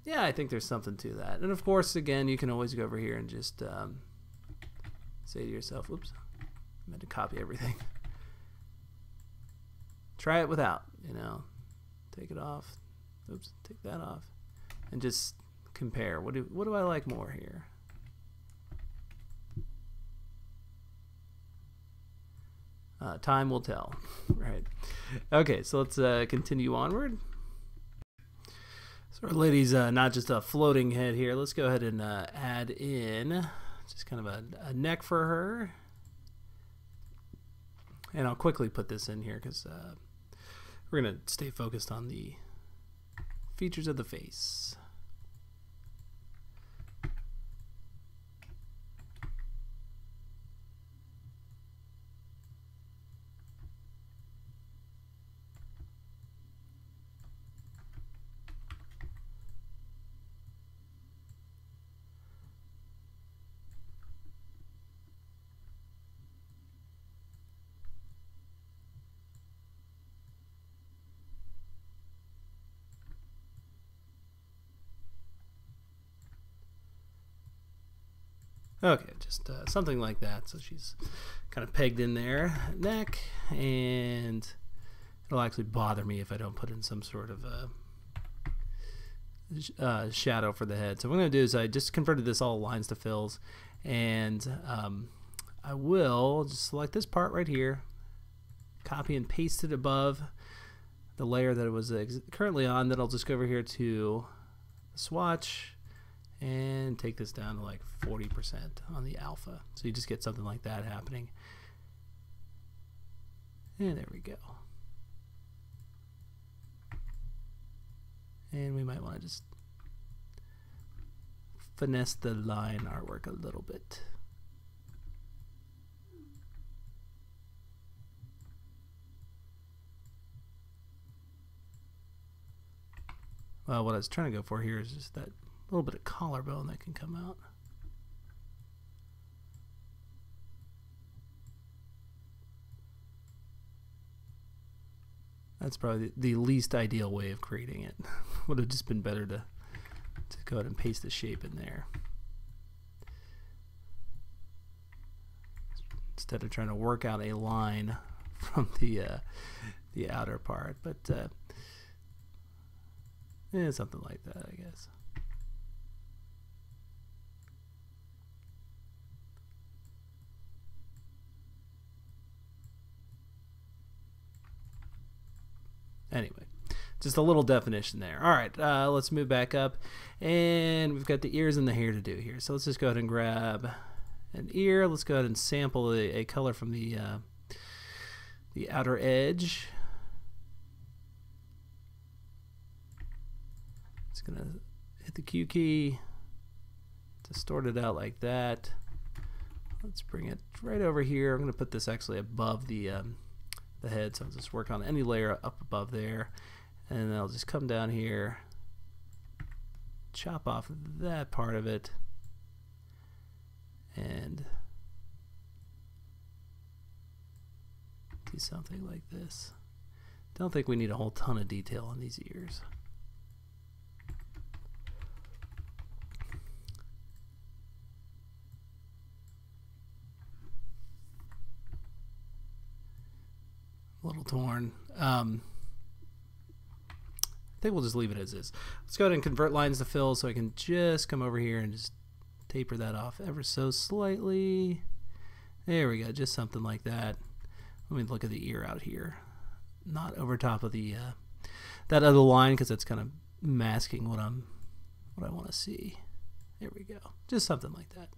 yeah, I think there's something to that. And of course, again, you can always go over here and just say to yourself, "Oops, I meant to copy everything." Try it without, you know, take it off. Oops, take that off, and just compare. What do I like more here? Time will tell, right? Okay, so let's continue onward. So our lady's not just a floating head here. Let's go ahead and add in just kind of a neck for her. And I'll quickly put this in here because we're going to stay focused on the features of the face. Okay, just something like that. So she's kind of pegged in there, neck, and it'll actually bother me if I don't put in some sort of shadow for the head. So what I'm going to do is I just converted this all lines to fills, and I will just select this part right here, copy and paste it above the layer that it was currently on. Then I'll just go over here to the swatch and take this down to like 40% on the alpha. So you just get something like that happening. And there we go. And we might want to just finesse the line artwork a little bit. Well, what I was trying to go for here is just that little bit of collarbone that can come out. That's probably the least ideal way of creating it. Would have just been better to go ahead and paste the shape in there, instead of trying to work out a line from the outer part. But yeah, something like that, I guess. Anyway, just a little definition there. All right, let's move back up, and we've got the ears and the hair to do here. So let's just go ahead and grab an ear. Let's go ahead and sample a color from the outer edge. It's gonna hit the Q key, distort it out like that. Let's bring it right over here. I'm gonna put this actually above the head, so I'll just work on any layer up above there, and then I'll just come down here, chop off that part of it, and do something like this. Don't think we need a whole ton of detail on these ears. A little torn. I think we'll just leave it as is. Let's go ahead and convert lines to fill, so I can just come over here and just taper that off ever so slightly. There we go, just something like that. Let me look at the ear out here, not over top of the that other line, because that's kind of masking what I want to see. There we go, just something like that.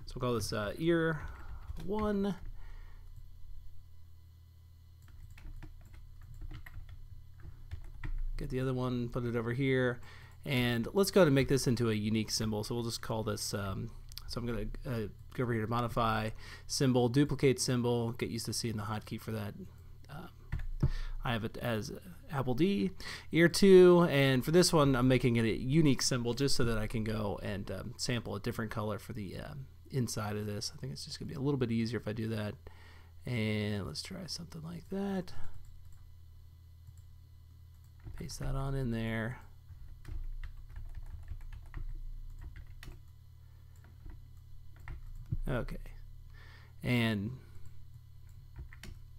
So we'll call this ear 1. Get the other one, put it over here, and let's go ahead and make this into a unique symbol. So we'll just call this, so I'm going to go over here to modify symbol, duplicate symbol, get used to seeing the hotkey for that. I have it as Apple D, ear 2, and for this one I'm making it a unique symbol just so that I can go and sample a different color for the inside of this. I think it's just going to be a little bit easier if I do that, and let's try something like that. Paste that on in there. Okay, and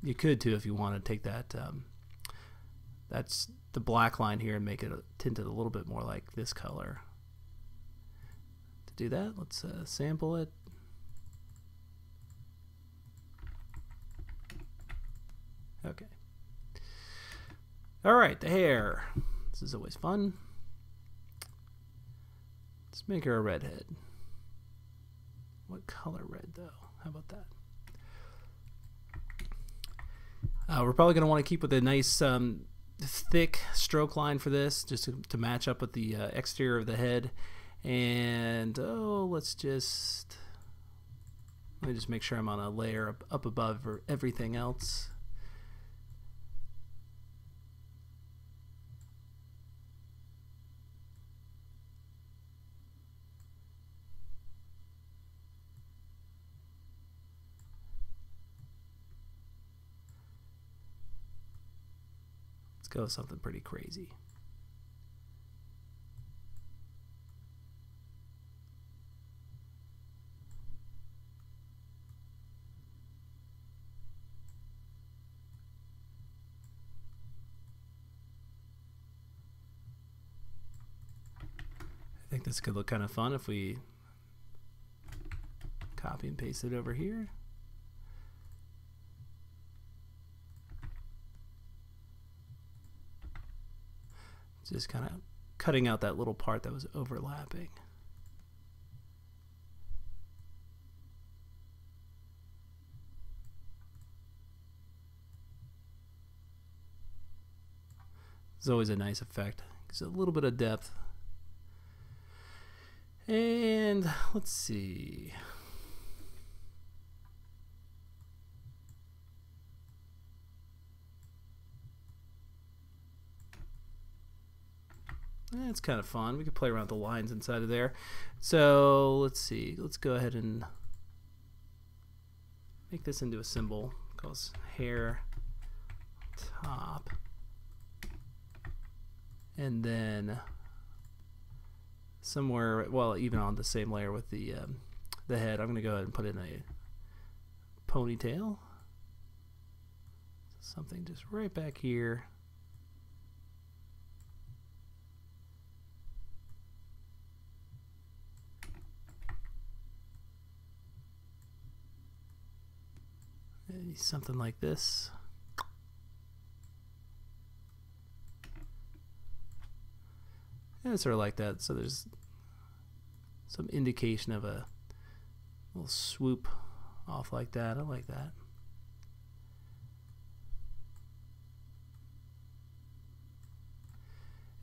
you could too if you want to take that that's the black line here and make it tinted a little bit more like this color. To do that, let's sample it. Okay. All right, the hair. This is always fun. Let's make her a redhead. What color red, though? How about that? We're probably going to want to keep with a nice thick stroke line for this, just to match up with the exterior of the head. And let me just make sure I'm on a layer up above for everything else. Go with something pretty crazy. think this could look kind of fun if we copy and paste it over here. Just kind of cutting out that little part that was overlapping. It's always a nice effect. Gives a little bit of depth. And let's see. It's kind of fun. We could play around with the lines inside of there. So let's see. Let's go ahead and make this into a symbol. Calls hair top. And then somewhere, well, even on the same layer with the head, I'm going to go ahead and put in a ponytail. Something just right back here. Maybe something like this. Yeah, sort of like that. So there's some indication of a little swoop off like that. I like that.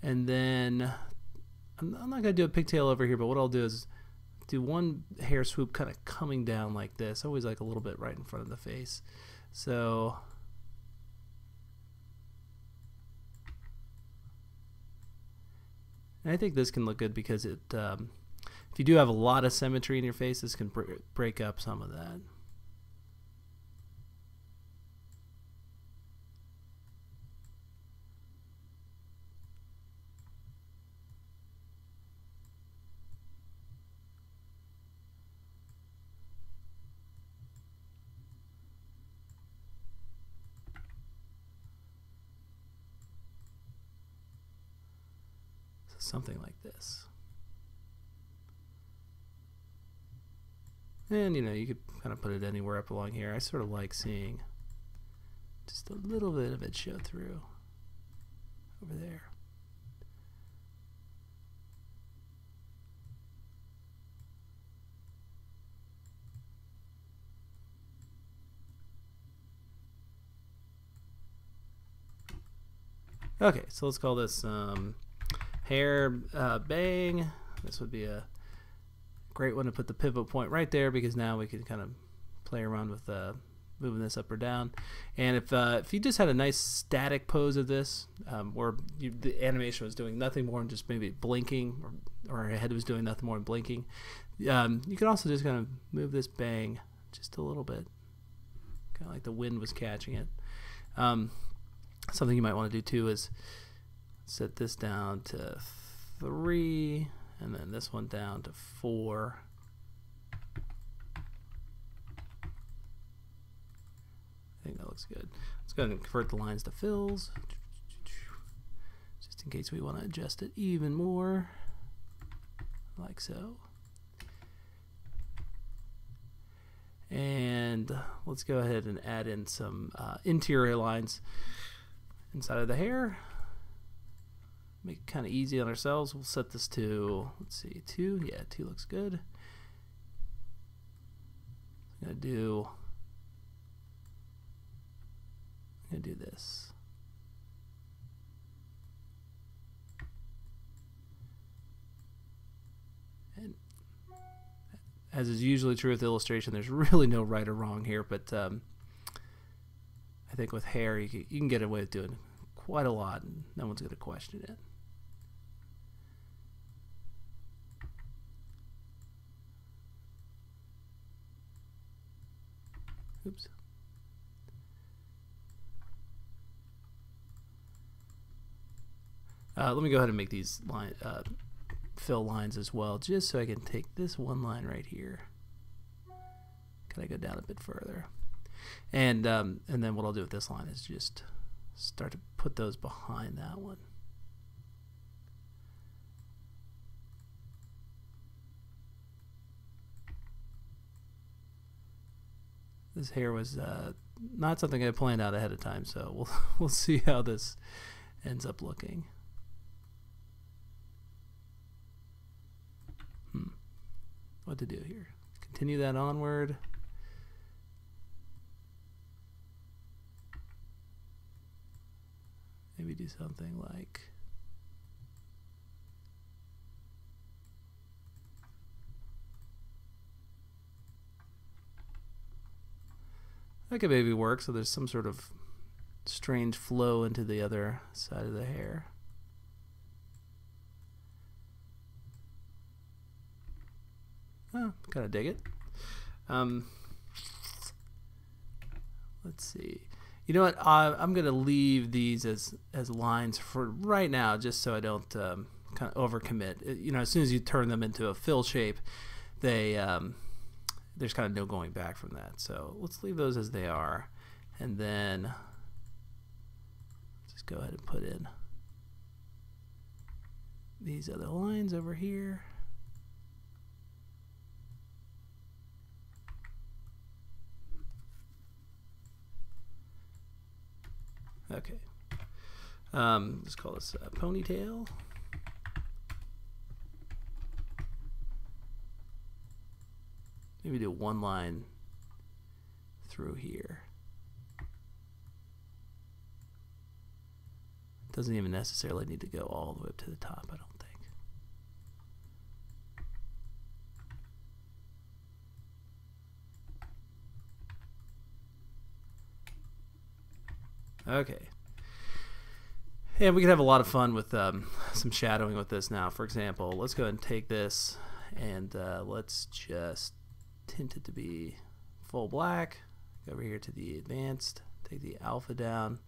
And then I'm not going to do a pigtail over here, but what I'll do is do one hair swoop kind of coming down like this. I always like a little bit right in front of the face. So and I think this can look good because it, if you do have a lot of symmetry in your face, this can break up some of that. Something like this. And you know, you could kind of put it anywhere up along here. I sort of like seeing just a little bit of it show through over there. Okay, so let's call this hair bang. This would be a great one to put the pivot point right there, because now we can kind of play around with moving this up or down. And if you just had a nice static pose of this, where the animation was doing nothing more than just maybe blinking, or her head was doing nothing more than blinking, you can also just kind of move this bang just a little bit, kind of like the wind was catching it. Something you might want to do too is set this down to 3, and then this one down to 4. I think that looks good. Let's go ahead and convert the lines to fills, just in case we want to adjust it even more, like so. And let's go ahead and add in some interior lines inside of the hair. Make it kind of easy on ourselves. We'll set this to, let's see, 2. Yeah, 2 looks good. I'm gonna do this. And as is usually true with illustration, there's really no right or wrong here, but I think with hair you can get away with doing quite a lot, and no one's going to question it. Oops. Let me go ahead and make these fill lines as well, just so I can take this one line right here. Can I go down a bit further? And then what I'll do with this line is just start to put those behind that one. This hair was not something I planned out ahead of time, so we'll see how this ends up looking. What to do here? Continue that onward. Maybe do something like that could maybe work, so there's some sort of strange flow into the other side of the hair. Oh, kind of dig it. Let's see. You know what? I'm going to leave these as lines for right now, just so I don't kind of overcommit. You know, as soon as you turn them into a fill shape, they there's kind of no going back from that. So let's leave those as they are, and then just go ahead and put in these other lines over here. Okay. Let's call this a ponytail. Maybe do one line through here. Doesn't even necessarily need to go all the way up to the top, I don't think. Okay. And we can have a lot of fun with some shadowing with this now. For example, let's go ahead and take this and let's just tint it to be full black. Go over here to the advanced, take the alpha down.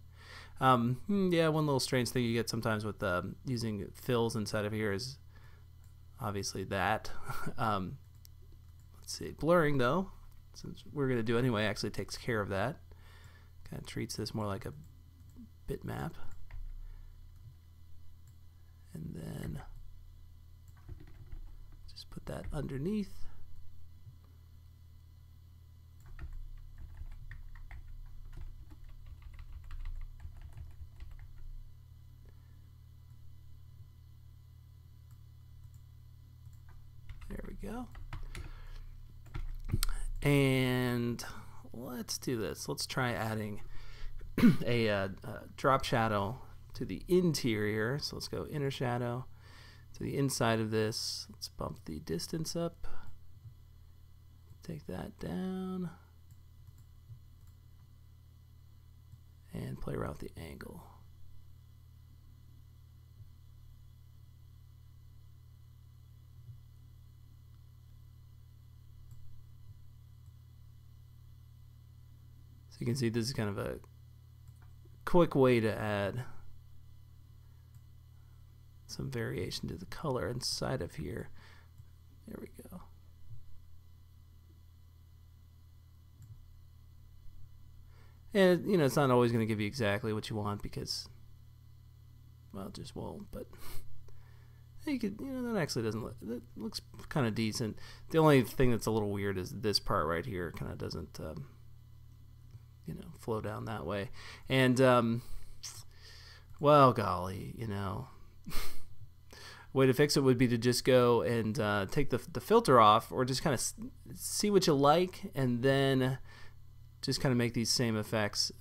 Yeah, one little strange thing you get sometimes with using fills inside of here is obviously that. Let's see, blurring though, since we're going to do anyway, actually takes care of that. Kind of treats this more like a bitmap. And then just put that underneath. There we go. And let's do this. Let's try adding a drop shadow to the interior. So let's go inner shadow to the inside of this. Let's bump the distance up. Take that down. And play around with the angle. So you can see this is kind of a quick way to add some variation to the color inside of here. There we go. And you know, it's not always going to give you exactly what you want because, well, it just won't. But you could, you know, that actually doesn't look. That looks kind of decent. The only thing that's a little weird is this part right here kind of doesn't, you know, flow down that way. And well, golly, you know. Way to fix it would be to just go and take the filter off, or just kind of see what you like, and then just kind of make these same effects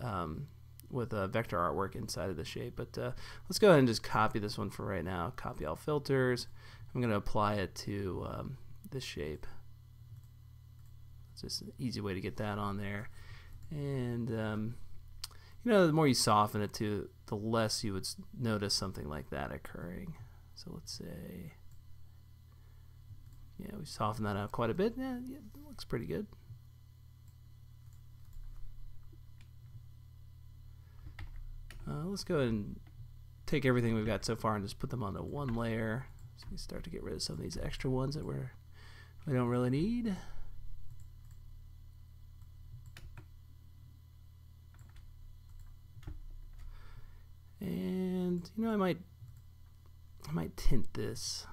with vector artwork inside of the shape. But let's go ahead and just copy this one for right now. Copy all filters. I'm going to apply it to this shape. It's just an easy way to get that on there. And you know, the more you soften it too, the less you would notice something like that occurring. So let's say, yeah, we soften that out quite a bit. Yeah, it looks pretty good. Let's go ahead and take everything we've got so far and just put them onto one layer. So we start to get rid of some of these extra ones that we don't really need. And you know, I might tint this.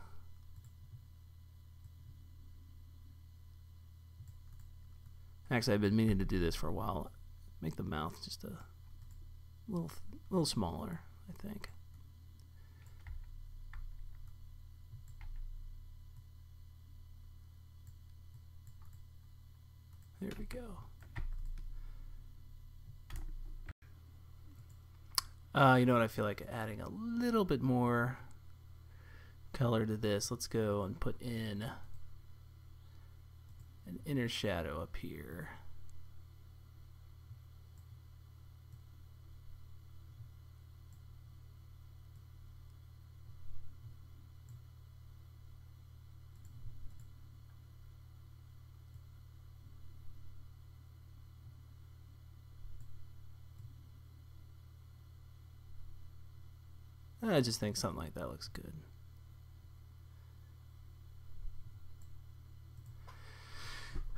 Actually, I've been meaning to do this for a while. Make the mouth just a little smaller, I think. There we go. You know what? I feel like adding a little bit more color to this. Let's go and put in an inner shadow up here. I just think something like that looks good.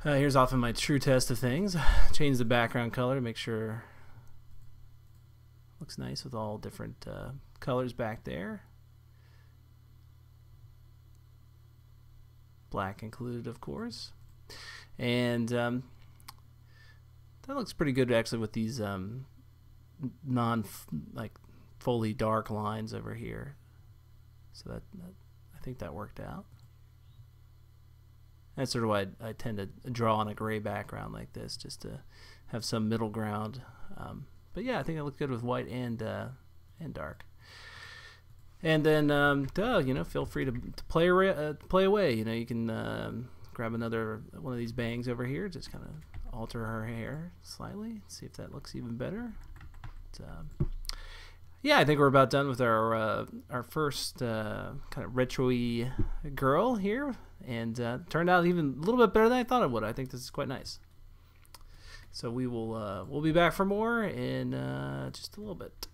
Here's often my true test of things. Change the background color to make sure it looks nice with all different colors back there. Black included, of course. And that looks pretty good actually with these fully dark lines over here. So that I think that worked out. That's sort of why I tend to draw on a gray background like this, just to have some middle ground. But yeah, I think it looked good with white and dark. And then you know, feel free to play away. You know, you can grab another one of these bangs over here, just kind of alter her hair slightly, see if that looks even better. But, yeah, I think we're about done with our first kind of retro-y girl here, and turned out even a little bit better than I thought it would. I think this is quite nice. So we'll be back for more in just a little bit.